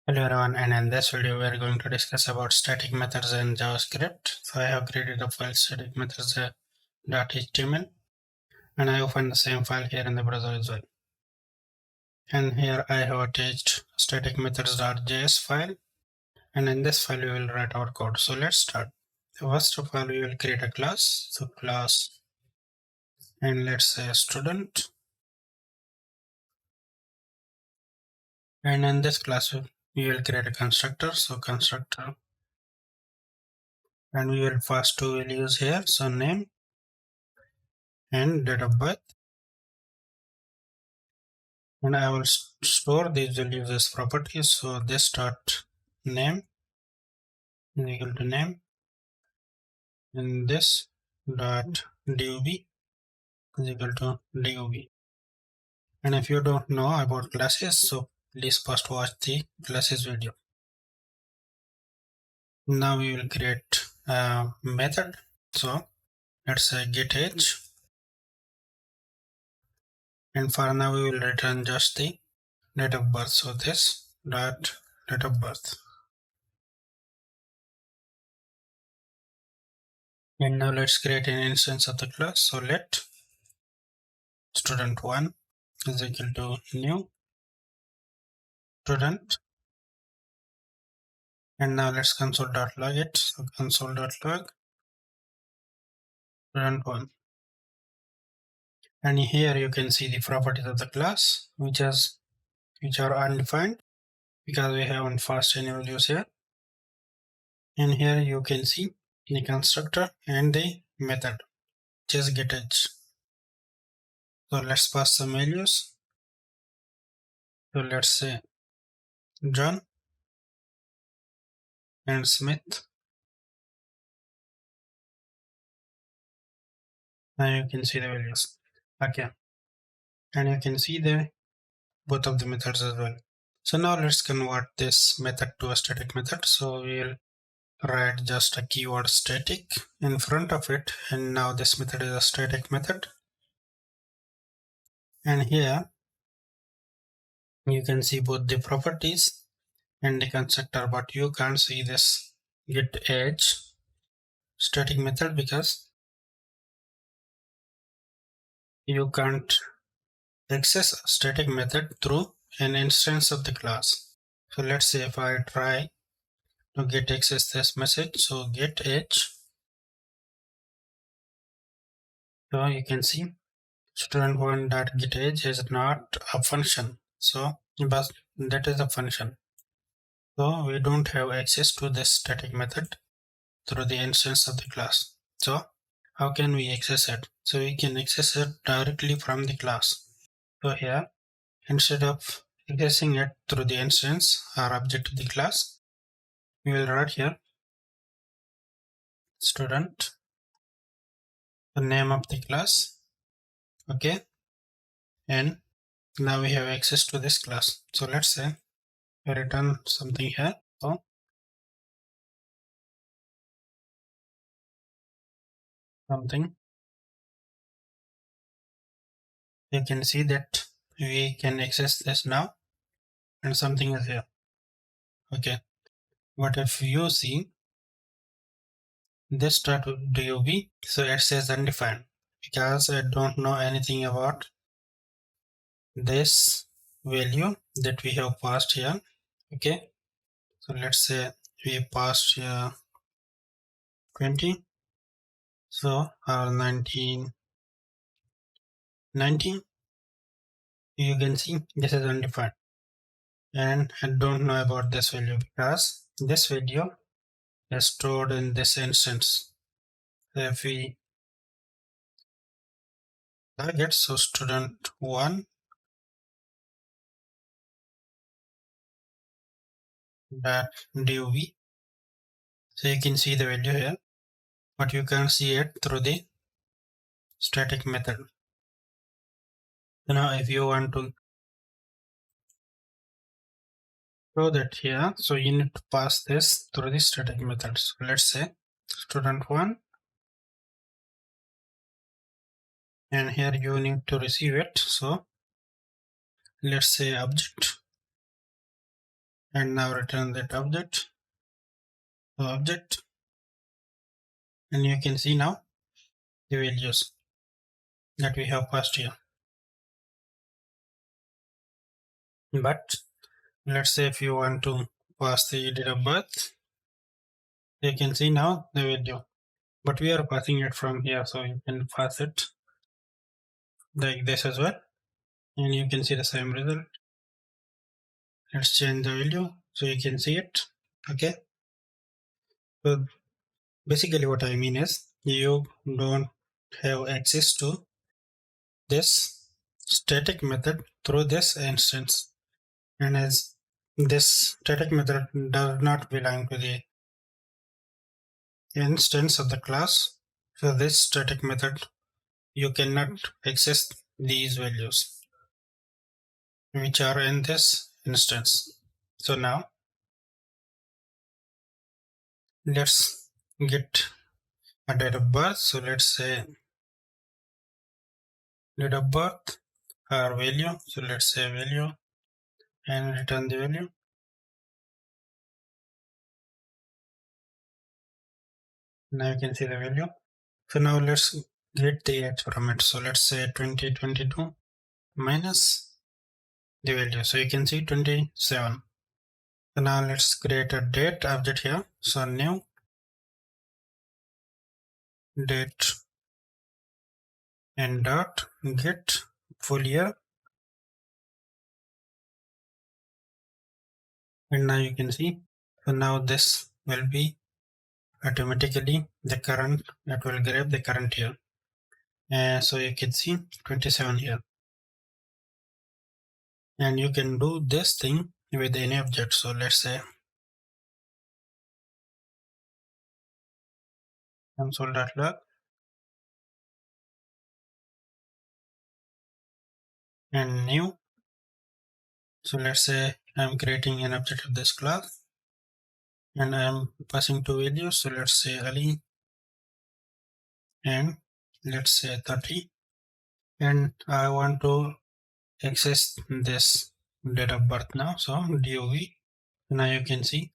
Hello everyone, and in this video we are going to discuss about static methods in JavaScript. So I have created a file static methods.html and I opened the same file here in the browser as well. And here I have attached static methods.js file, and in this file we will write our code. So let's start. First of all we will create a class. So class, and let's say student, and in this class we will create a constructor. So constructor, and we will pass two values here, so name and date of birth, and I will store these values as properties. So this dot name is equal to name, and this dot dov is equal to dov. And if you don't know about classes, so please first watch the classes video. Now we will create a method. So let's say get age, and for now we will return just the date of birth. So this dot date of birth. And now let's create an instance of the class. So let student1 is equal to new student, and now let's console.log it. So console.log student1, and here you can see the properties of the class which are undefined because we haven't passed any values here. And here you can see the constructor and the method which is getAge. So let's pass some values. So let's say John and Smith. Now you can see the values. Okay, and you can see the both of the methods as well. So now let's convert this method to a static method. So we'll write just a keyword static in front of it, and now this method is a static method. And here you can see both the properties and the constructor, but you can't see this getAge static method because you can't access a static method through an instance of the class. So let's say if I try to get access this message, so getAge, so you can see student1.getAge is not a function, so but that is a function. So we don't have access to this static method through the instance of the class. So how can we access it? So we can access it directly from the class. So here, instead of accessing it through the instance or object of the class, we will write here student, the name of the class. Okay, and now we have access to this class. So let's say I return something here. So something, you can see that we can access this now, and something is here. Okay, but if you see this dot dov, so it says undefined because I don't know anything about this value that we have passed here. Okay, so let's say we passed here 20, so our 19, you can see this is undefined, and I don't know about this value because this value is stored in this instance. So if we target, so student1 dot dov, so you can see the value here, but you can't see it through the static method. So now if you want to show that here, so you need to pass this through the static methods. So let's say student1, and here you need to receive it. So let's say object, and now return that object to object, and you can see now the values that we have passed here. But let's say if you want to pass the date of birth, you can see now the value, but we are passing it from here, so you can pass it like this as well, and you can see the same result. Let's change the value so you can see it. Okay, so basically what I mean is you don't have access to this static method through this instance, and as this static method does not belong to the instance of the class, so this static method you cannot access these values which are in this instance. So now let's get a date of birth. So let's say date of birth or value. So let's say value and return the value. Now you can see the value. So now let's get the age from it. So let's say 2022 minus the value. So you can see 27. So now let's create a date object here. So new date and dot get full year, and now you can see, so now this will be automatically the current, that will grab the current year, and so you can see 27 here, and you can do this thing with any object. So let's say console.log and new. So let's say I'm creating an object of this class and I'm passing two values. So let's say Ali and let's say 30, and I want to access this date of birth now. So dov, now you can see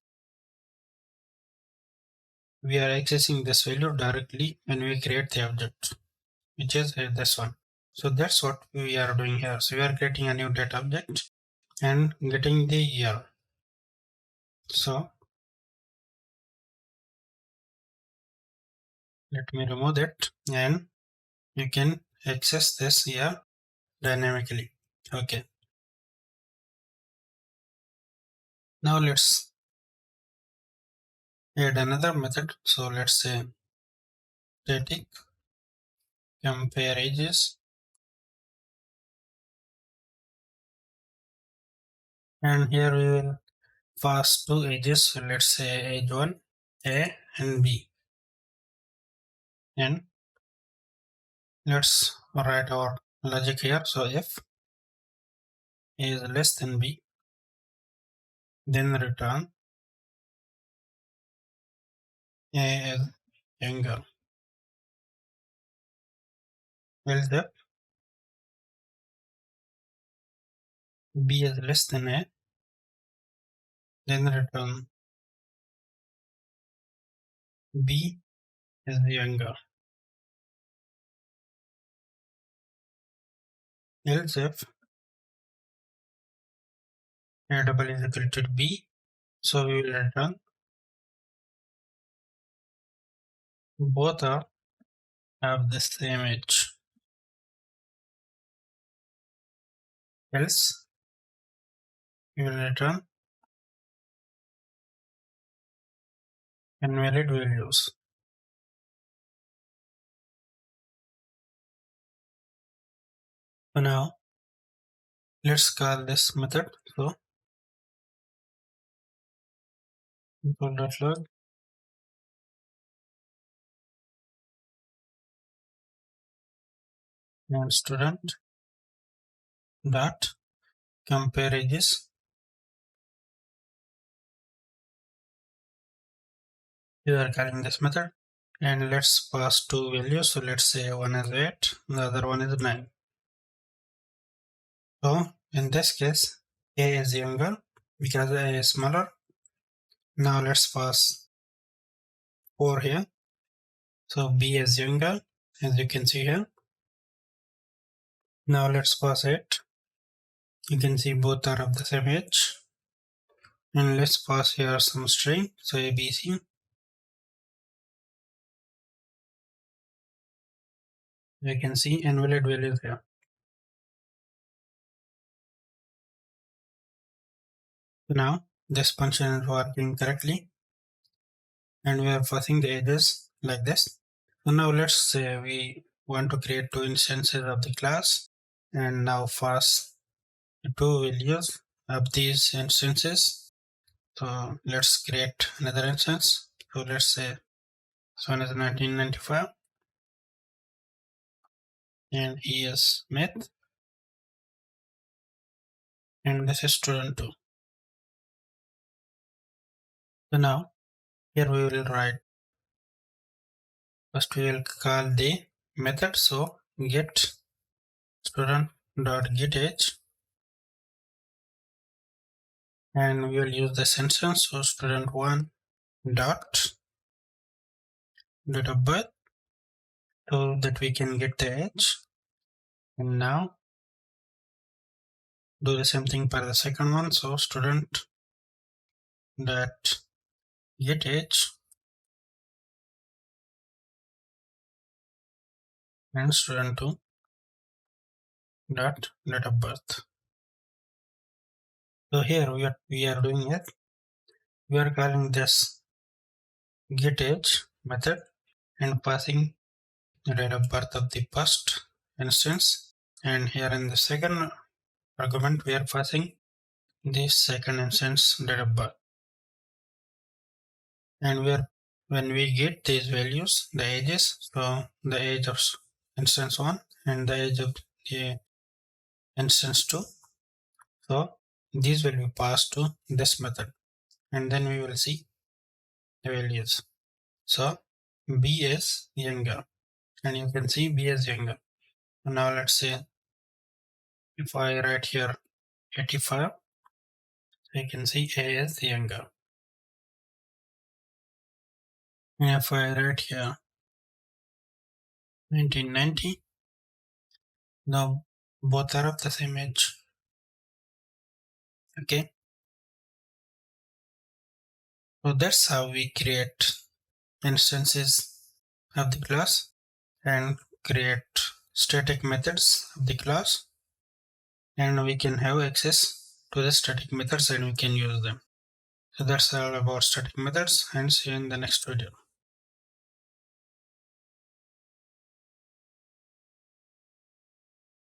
we are accessing this value directly when we create the object, which is this one. So that's what we are doing here. So we are creating a new date object and getting the year. So let me remove that, and you can access this year dynamically. Okay, now let's add another method. So let's say static compare ages, and here we will pass two ages. So let's say age 1 A and B, and let's write our logic here. So if A is less than B, then return A is younger. Else if B is less than A, then return B is younger. Else if A double is equal to B, so we will return both are have the same age. Else we will return invalid values. So now let's call this method. So console.log and student dot compare ages. We are calling this method, and let's pass two values. So let's say one is 8, the other one is 9. So in this case, A is younger because A is smaller. Now let's pass 4 here. So B is younger, as you can see here. Now let's pass 8. You can see both are of the same age. And let's pass here some string, so ABC. You can see invalid values here. So now this function is working correctly, and we are passing the ages like this. So now let's say we want to create 2 instances of the class, and now pass the 2 values of these instances. So let's create another instance. So let's say this one is 1995, and he is Smith, and this is student 2. So now here we will write, first we will call the method, so get student.getAge, and we will use this instance, so student1 dot date of birth, so that we can get the age. And now do the same thing for the second one, so student dot get age and student2 dot date of birth. So here we are doing it. We are calling this get age method and passing the date of birth of the first instance, and here in the second argument we are passing the second instance date of birth. And when we get these values, the ages, so the age of instance 1 and the age of the instance 2, so these will be passed to this method, and then we will see the values. So B is younger, and you can see B is younger. Now let's say if I write here 85, you can see A is younger. And if I write here 1990, now both are of the same age. Okay, so that's how we create instances of the class and create static methods of the class, and we can have access to the static methods and we can use them. So that's all about static methods, and see you in the next video.